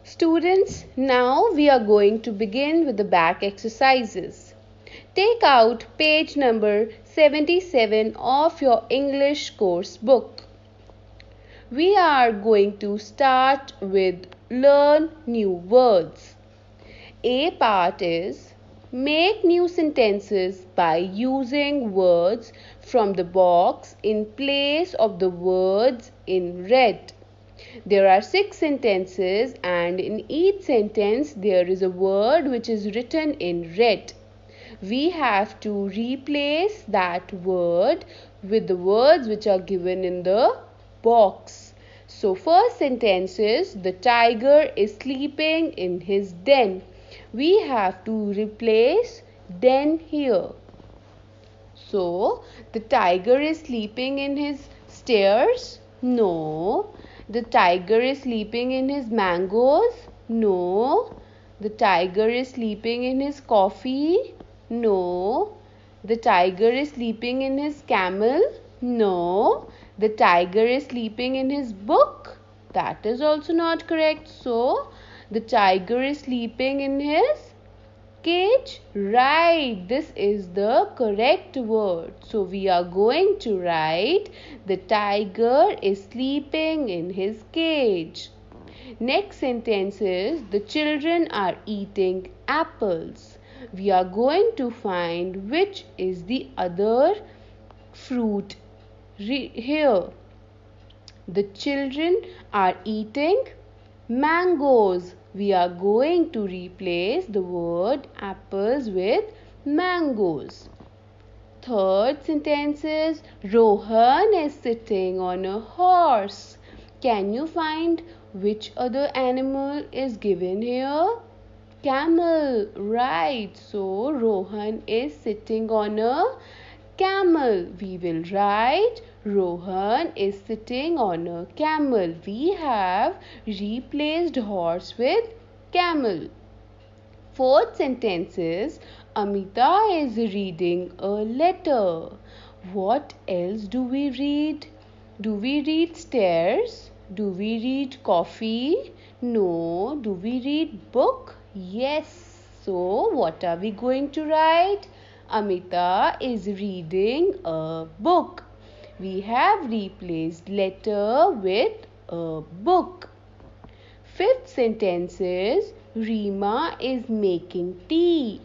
Students, now we are going to begin with the back exercises. Take out page number 77 of your English course book. We are going to start with learn new words. A part is make new sentences by using words from the box in place of the words in red. There are 6 sentences and in each sentence there is a word which is written in red. We have to replace that word with the words which are given in the box. So first sentence is the tiger is sleeping in his den. We have to replace den here. So the tiger is sleeping in his stairs? No. The tiger is sleeping in his mangoes? No. The tiger is sleeping in his coffee? No. The tiger is sleeping in his camel? No. The tiger is sleeping in his book? That is also not correct. So, the tiger is sleeping in his cage? Right, this is the correct word. So we are going to write the tiger is sleeping in his cage. Next sentence is the children are eating apples. We are going to find which is the other fruit here. The children are eating mangoes. We are going to replace the word apples with mangoes. Third sentence is Rohan is sitting on a horse. Can you find which other animal is given here? Camel. Right. So Rohan is sitting on a camel. We will write Rohan is sitting on a camel. We have replaced horse with camel. Fourth sentence is Amita is reading a letter. What else do we read? Do we read stairs? Do we read coffee? No. Do we read book? Yes. So what are we going to write? Amita is reading a book. We have replaced letter with a book. Fifth sentence is Reema is making tea.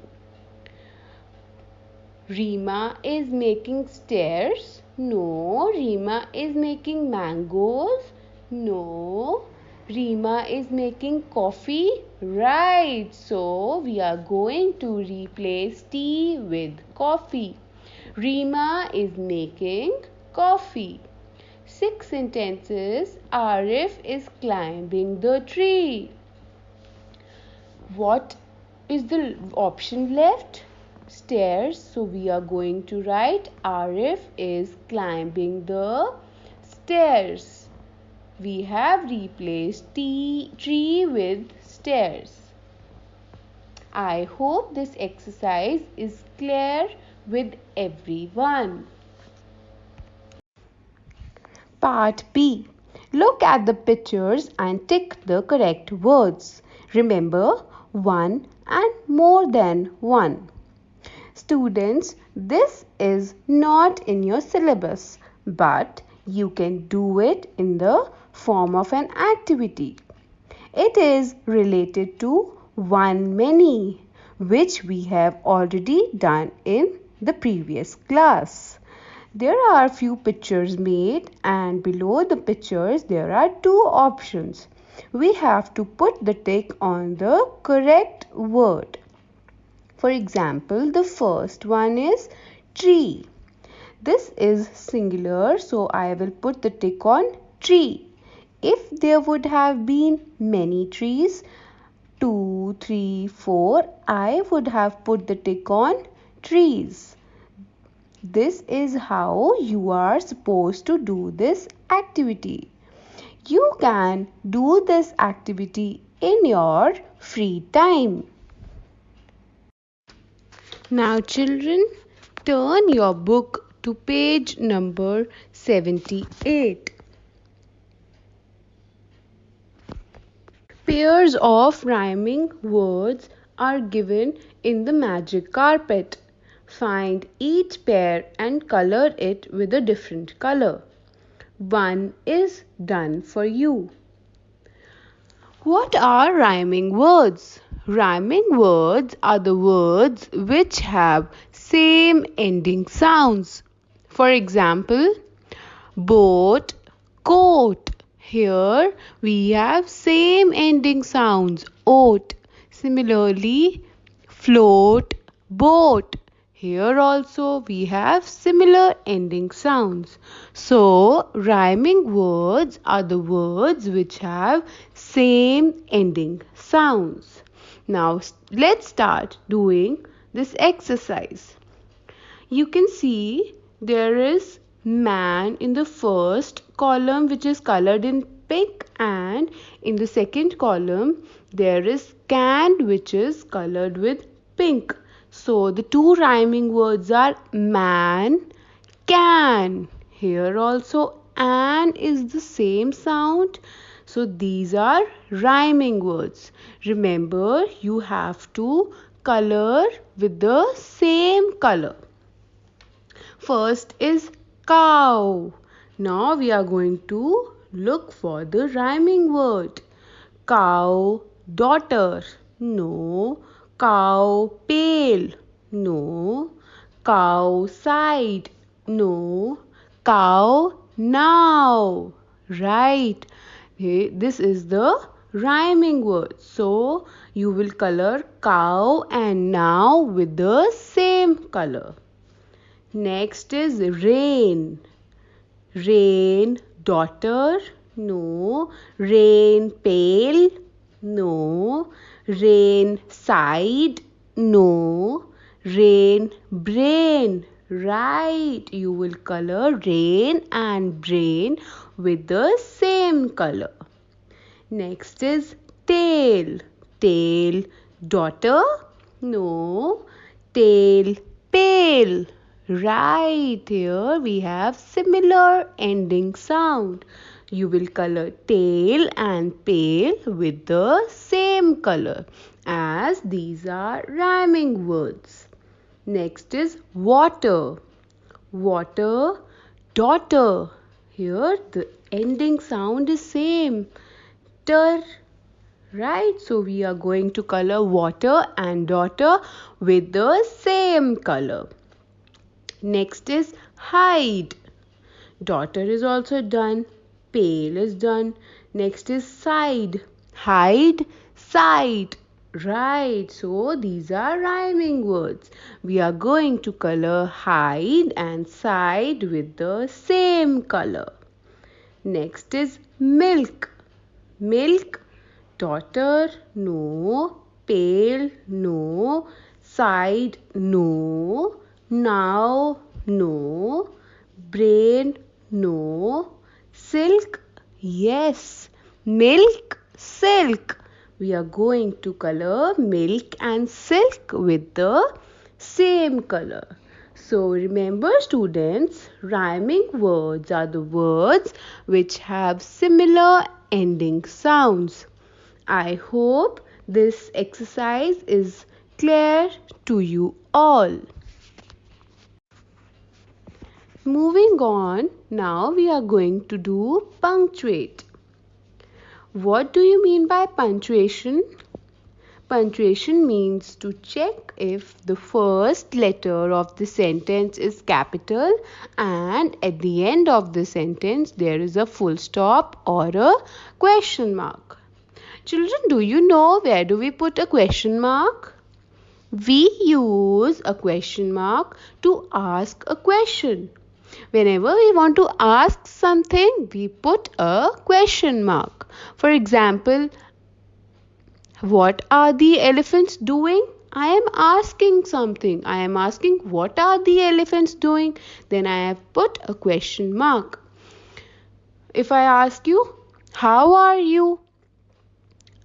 Reema is making stairs. No. Reema is making mangoes. No. Reema is making coffee. Right. So we are going to replace tea with coffee. Reema is making coffee. Six sentences. Arif is climbing the tree. What is the option left? Stairs. So we are going to write Arif is climbing the stairs. We have replaced tree with stairs. I hope this exercise is clear with everyone. Part B. Look at the pictures and tick the correct words. Remember, one and more than one. Students, this is not in your syllabus, but you can do it in the form of an activity. It is related to one many, which we have already done in the previous class. There are few pictures made and below the pictures there are two options. We have to put the tick on the correct word. For example, the first one is tree. This is singular, so I will put the tick on tree. If there would have been many trees, 2, 3, 4, I would have put the tick on trees. This is how you are supposed to do this activity. You can do this activity in your free time. Now children, turn your book to page number 78. Pairs of rhyming words are given in the magic carpet. Find each pair and color it with a different color. One is done for you. What are rhyming words? Rhyming words are the words which have same ending sounds. For example, boat, coat. Here we have same ending sounds, oat. Similarly, float, boat. Here also we have similar ending sounds. So, rhyming words are the words which have same ending sounds. Now, let's start doing this exercise. You can see there is man in the first column which is colored in pink, and in the second column there is can which is colored with pink. So the two rhyming words are man, can. Here also an is the same sound. So these are rhyming words. Remember, you have to color with the same color. First is cow. Now we are going to look for the rhyming word. Cow, daughter. No. Cow, pail. No. Cow, side. No. Cow, now. Right. This is the rhyming word. So you will color cow and now with the same color. Next is rain. Rain, daughter. No. Rain, pail. No. Rain, side. No. Rain, brain. Right. You will color rain and brain with the same color. Next is tail. Tail, daughter. No. Tail, pail. Right, here we have similar ending sound. You will color tail and pail with the same color, as these are rhyming words. Next is water. Water, daughter. Here the ending sound is same. Ter. Right, so we are going to color water and daughter with the same color. Next is hide. Daughter is also done. Pail is done. Next is side. Hide, side. Right, so these are rhyming words. We are going to color hide and side with the same color. Next is milk. Milk, daughter, no. Pail, no. Side, no. Now, no. Brain, no. Silk, yes. Milk, silk. We are going to color milk and silk with the same color. So remember, students, rhyming words are the words which have similar ending sounds. I hope this exercise is clear to you all. Moving on, now we are going to do punctuate. What do you mean by punctuation? Punctuation means to check if the first letter of the sentence is capital and at the end of the sentence there is a full stop or a question mark. Children, do you know where do we put a question mark? We use a question mark to ask a question. Whenever we want to ask something, we put a question mark. For example, what are the elephants doing? I am asking something. I am asking what are the elephants doing? Then I have put a question mark. If I ask you, how are you?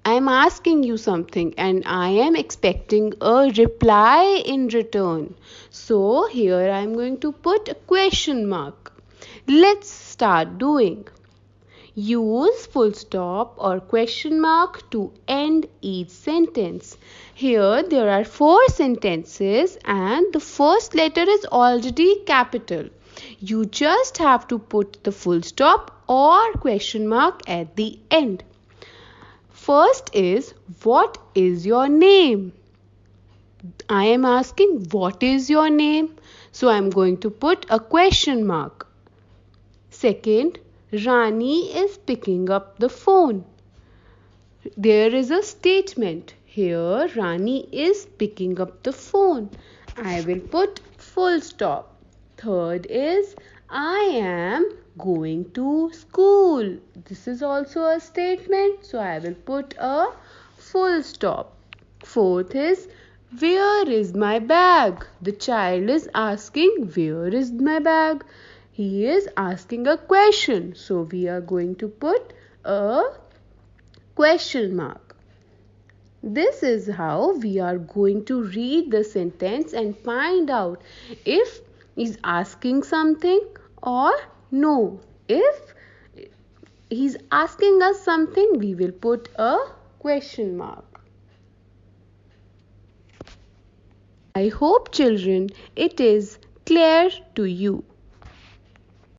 I am asking you something and I am expecting a reply in return. So here I am going to put a question mark. Let's start doing. Use full stop or question mark to end each sentence. Here there are 4 sentences and the first letter is already capital. You just have to put the full stop or question mark at the end. First is, what is your name? I am asking, what is your name? So I am going to put a question mark. Second, Rani is picking up the phone. There is a statement. Here, Rani is picking up the phone. I will put full stop. Third is, I am going to school. This is also a statement, so I will put a full stop. Fourth is, where is my bag? The child is asking, where is my bag? He is asking a question, so we are going to put a question mark. This is how we are going to read the sentence and find out if he's asking something or no. If he's asking us something, we will put a question mark. I hope, children, it is clear to you.